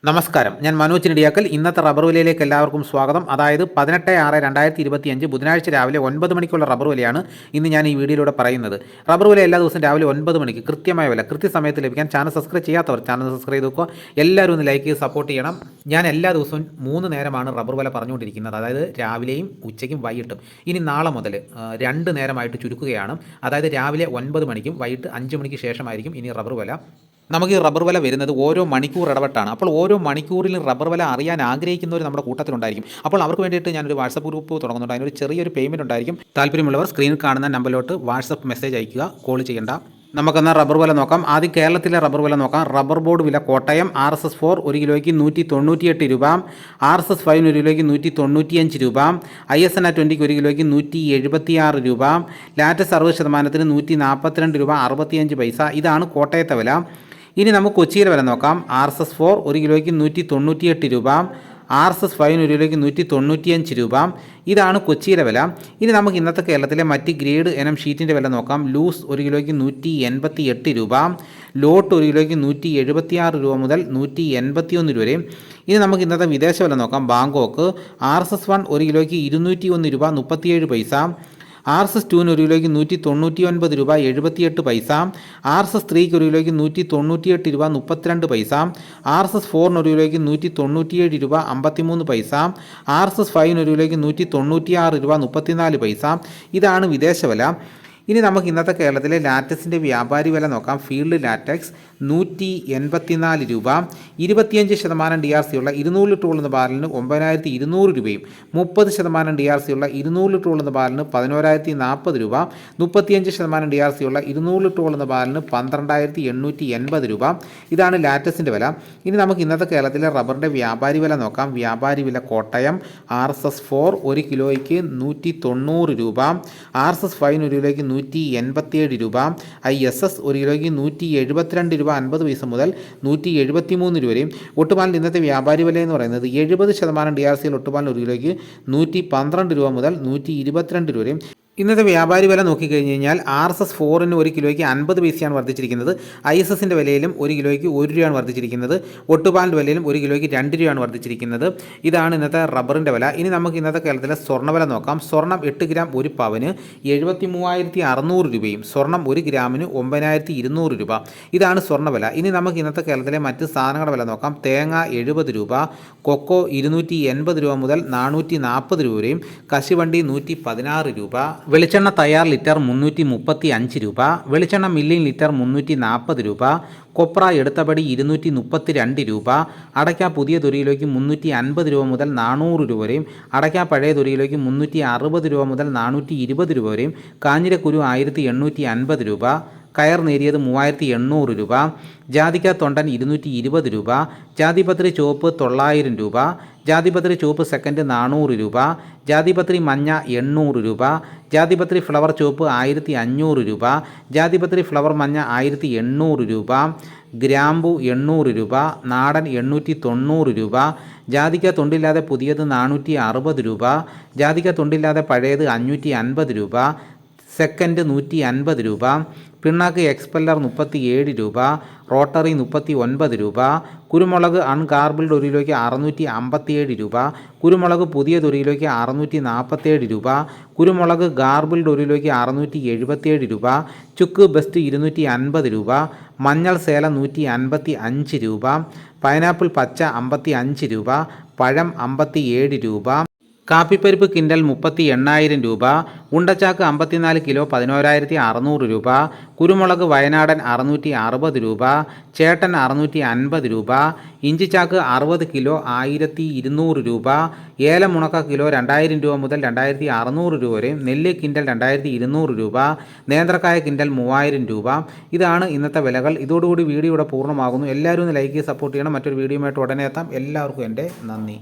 നമസ്കാരം, ഞാൻ മനോജ് നെടിയാക്കൽ. ഇന്നത്തെ റബ്ബർ വിലയിലേക്ക് എല്ലാവർക്കും സ്വാഗതം. അതായത് 18/6/2025 ബുധനാഴ്ച രാവിലെ 9 മണിക്കുള്ള റബ്ബർ വിലയാണ് ഇന്ന് ഞാൻ ഈ വീഡിയോയിലൂടെ പറയുന്നത്. റബ്ബർ വില എല്ലാ ദിവസവും രാവിലെ 9 മണിക്ക് കൃത്യമായ വില കൃത്യസമയത്ത് ലഭിക്കാൻ ചാനൽ സബ്സ്ക്രൈബ് ചെയ്യാത്തവർ ചാനൽ സബ്സ്ക്രൈബ് ചെയ്ത് നോക്കുക. എല്ലാവരും ഒന്ന് ലൈക്ക് ചെയ്ത് സപ്പോർട്ട് ചെയ്യണം. ഞാൻ എല്ലാ ദിവസവും 3 നേരമാണ് റബ്ബർ വില പറഞ്ഞുകൊണ്ടിരിക്കുന്നത്, അതായത് രാവിലെയും ഉച്ചയ്ക്കും വൈകിട്ടും. ഇനി നാളെ മുതൽ 2 നേരമായിട്ട് ചുരുക്കുകയാണ്. അതായത് രാവിലെ 9 മണിക്കും വൈകിട്ട് 5 മണിക്ക് ശേഷമായിരിക്കും ഇനി റബ്ബർ വില. നമുക്ക് ഈ റബ്ബർ വില വരുന്നത് ഓരോ മണിക്കൂർ ഇടപെട്ടാണ്. അപ്പോൾ ഓരോ മണിക്കൂറിലും റബ്ബർ വില അറിയാൻ ആഗ്രഹിക്കുന്നവർ നമ്മുടെ കൂട്ടത്തിലുണ്ടായിരിക്കും. അപ്പോൾ അവർക്ക് വേണ്ടിയിട്ട് ഞാനൊരു വാട്സപ്പ് ഗ്രൂപ്പ് തുടങ്ങുന്നുണ്ട്. അതിനൊരു ചെറിയൊരു പേയ്മെൻറ്റ് ഉണ്ടായിരിക്കും. താല്പര്യമുള്ളവർ സ്ക്രീനിൽ കാണുന്ന നമ്പറിലോട്ട് വാട്സപ്പ് മെസ്സേജ് അയക്കുക, കോൾ ചെയ്യേണ്ട. നമുക്കെന്നാൽ റബ്ബർ വില നോക്കാം. ആദ്യം കേരളത്തിലെ റബ്ബർ വില നോക്കാം. റബ്ബർ ബോർഡ് വില കോട്ടയം RSS 4 1 കിലോയ്ക്ക് 198 രൂപ, RSS 5 1 കിലോയ്ക്ക് 195 രൂപ, ISNA 20 1 കിലോയ്ക്ക് 176 രൂപ, ലാറ്റസ് 60% 142 രൂപ 65 പൈസ. ഇതാണ് കോട്ടയത്തെ വില. ഇനി നമുക്ക് കൊച്ചിയിലെ വില നോക്കാം. RSS 4 1 കിലോയ്ക്ക് 198 രൂപ, RSS 5 1 കിലോയ്ക്ക് 195 രൂപ. ഇതാണ് കൊച്ചിയിലെ വില. ഇനി നമുക്ക് ഇന്നത്തെ കേരളത്തിലെ മറ്റ് ഗ്രേഡ് ഇനം ഷീറ്റിൻ്റെ വില നോക്കാം. ലൂസ് 1 കിലോയ്ക്ക് 188 രൂപ, ലോട്ട് 1 കിലോയ്ക്ക് 176 രൂപ മുതൽ 181 രൂപ വരെ. ഇനി നമുക്ക് ഇന്നത്തെ വിദേശ വില നോക്കാം. ബാങ്കോക്ക് RSS 1 1 കിലോയ്ക്ക് 201 രൂപ 37 പൈസ, RSS 2 1 കിലോയ്ക്ക് 199 രൂപ 78 പൈസ, RSS 3 1 കിലോയ്ക്ക് 198 രൂപ 32 പൈസ, RSS 4 1 കിലോയ്ക്ക് 197 രൂപ 53 പൈസ, RSS 5 1 കിലോയ്ക്ക് 196 രൂപ 34 പൈസ. ഇതാണ് വിദേശ വില. ഇനി നമുക്ക് ഇന്നത്തെ കേരളത്തിലെ ലാറ്റക്സിൻ്റെ വ്യാപാരി വില നോക്കാം. ഫീൽഡ് ലാറ്റക്സ് 184 രൂപ, 25% DRC ഉള്ള 200 ലിറ്റർ ഉള്ള ബാരലിന് 9200 രൂപയും, 30% DRC ഉള്ള 200 ലിറ്റർ ഉള്ള ബാരലിന് 11040 രൂപ, 35% DRC ഉള്ള 200 ലിറ്റർ ഉള്ള ബാരലിന് 12880 രൂപ. ഇതാണ് ലാറ്റക്സിൻ്റെ വില. ഇനി നമുക്ക് ഇന്നത്തെ കേരളത്തിലെ റബ്ബറിൻ്റെ വ്യാപാരി വില നോക്കാം. വ്യാപാരി വില കോട്ടയം RSS 4 1 കിലോയ്ക്ക് 190 രൂപ, RSS 5 1 കിലോയ്ക്ക് 187 രൂപ, ISS 1 കിലോയ്ക്ക് 172 രൂപ 50 പൈസ മുതൽ 173 രൂപ വരെയും. ഒട്ടുപാലിൻ്റെ ഇന്നത്തെ വ്യാപാരി വില എന്ന് പറയുന്നത് 70% DRC ഒട്ടുപാലിന് 1 കിലോയ്ക്ക് 112 രൂപ മുതൽ 122 രൂപ വരെയും. ഇന്നത്തെ വ്യാപാരി വില നോക്കിക്കഴിഞ്ഞ് കഴിഞ്ഞാൽ RSS 4 1 കിലോയ്ക്ക് 50 പൈസയാണ് വർദ്ധിച്ചിരിക്കുന്നത്. ISSൻ്റെ വിലയിലും 1 കിലോയ്ക്ക് 1 രൂപയാണ് വർദ്ധിച്ചിരിക്കുന്നത്. ഒട്ടുപാലിൻ്റെ വിലയിലും 1 കിലോയ്ക്ക് 2 രൂപയാണ് വർദ്ധിച്ചിരിക്കുന്നത്. ഇതാണ് ഇന്നത്തെ റബ്ബറിൻ്റെ വില. ഇനി നമുക്ക് ഇന്നത്തെ കേരളത്തിലെ സ്വർണ്ണവില നോക്കാം. സ്വർണ്ണം 8 ഗ്രാം 1 പവന് 73,600 രൂപയും, സ്വർണ്ണം 1 ഗ്രാമിന് 9,200 രൂപ. ഇതാണ് സ്വർണ്ണവില. ഇനി നമുക്ക് ഇന്നത്തെ കേരളത്തിലെ മറ്റ് സാധനങ്ങളുടെ വില നോക്കാം. തേങ്ങ 70 രൂപ, കൊക്കോ 280 രൂപ മുതൽ 440 രൂപ വരെയും, കശുവണ്ടി 116 രൂപ, വെളിച്ചെണ്ണ തയ്യാർ ലിറ്റർ 335 രൂപ, വെളിച്ചെണ്ണ മില്ലിംഗ് ലിറ്റർ 340 രൂപ, കൊപ്ര എടുത്തപടി 232 രൂപ, അടയ്ക്ക പുതിയ തൊരിയിലേക്ക് 350 രൂപ മുതൽ 400 രൂപ വരെയും, അടയ്ക്ക പഴയ തൊരിയിലേക്ക് 360 രൂപ മുതൽ 420 രൂപ വരെയും, കാഞ്ഞിരക്കുരു 1850 രൂപ, കയർ നേരിയത് 3800 രൂപ, ജാതിക്ക തൊണ്ടൻ 220 രൂപ, ജാതിപത്രി ചുവപ്പ് 900 രൂപ, ജാതിപത്രി ചുവപ്പ് സെക്കൻഡ് 400 രൂപ, ജാതിപത്രി മഞ്ഞ 800 രൂപ, ജാതിപത്രി ഫ്ലവർ ചുവപ്പ് 1500 രൂപ, ജാതിപത്രി ഫ്ലവർ മഞ്ഞ 1800 രൂപ, ഗ്രാമ്പു 800 രൂപ, നാടൻ 890 രൂപ, ജാതിക്ക തൊണ്ടില്ലാതെ പുതിയത് 460 രൂപ, ജാതിക്ക തൊണ്ടില്ലാതെ പഴയത് 550 രൂപ, സെക്കൻഡ് 150 രൂപ, പിണ്ണാക്ക് എക്സ്പെല്ലർ 37 രൂപ, റോട്ടറി 39 രൂപ, കുരുമുളക് അൺഗാർബിൾഡ് 1 കിലോയ്ക്ക് 657 രൂപ, കുരുമുളക് പുതിയ 1 കിലോയ്ക്ക് 647 രൂപ, കുരുമുളക് ഗാർബിൾഡ് 1 കിലോയ്ക്ക് 677 രൂപ, ചുക്ക് ബെസ്റ്റ് 250 രൂപ, മഞ്ഞൾ സേലം 155 രൂപ, പൈനാപ്പിൾ പച്ച 55 രൂപ, പഴം 57 രൂപ, കാപ്പിപ്പരിപ്പ് കിൻഡൽ 38,000 രൂപ, ഉണ്ടച്ചാക്ക് 54 കിലോ 11,600 രൂപ, കുരുമുളക് വയനാടൻ 660 രൂപ, ചേട്ടൻ 650 രൂപ, ഇഞ്ചിച്ചാക്ക് 60 കിലോ 1,200 രൂപ, ഏലം ഉണക്ക കിലോ 2,000 രൂപ മുതൽ 2,600 രൂപ വരെയും, നെല്ല് കിൻഡൽ 2,200 രൂപ, നേന്ത്രക്കായ കിൻഡൽ 3,000 രൂപ. ഇതാണ് ഇന്നത്തെ വിലകൾ. ഇതോടുകൂടി വീഡിയോ ഇവിടെ പൂർണ്ണമാകുന്നു. എല്ലാവരും ഒന്ന് ലൈക്ക് ചെയ്ത് സപ്പോർട്ട് ചെയ്യണം. മറ്റൊരു വീഡിയോയുമായിട്ട് ഉടനെ എത്താം. എല്ലാവർക്കും എൻ്റെ നന്ദി.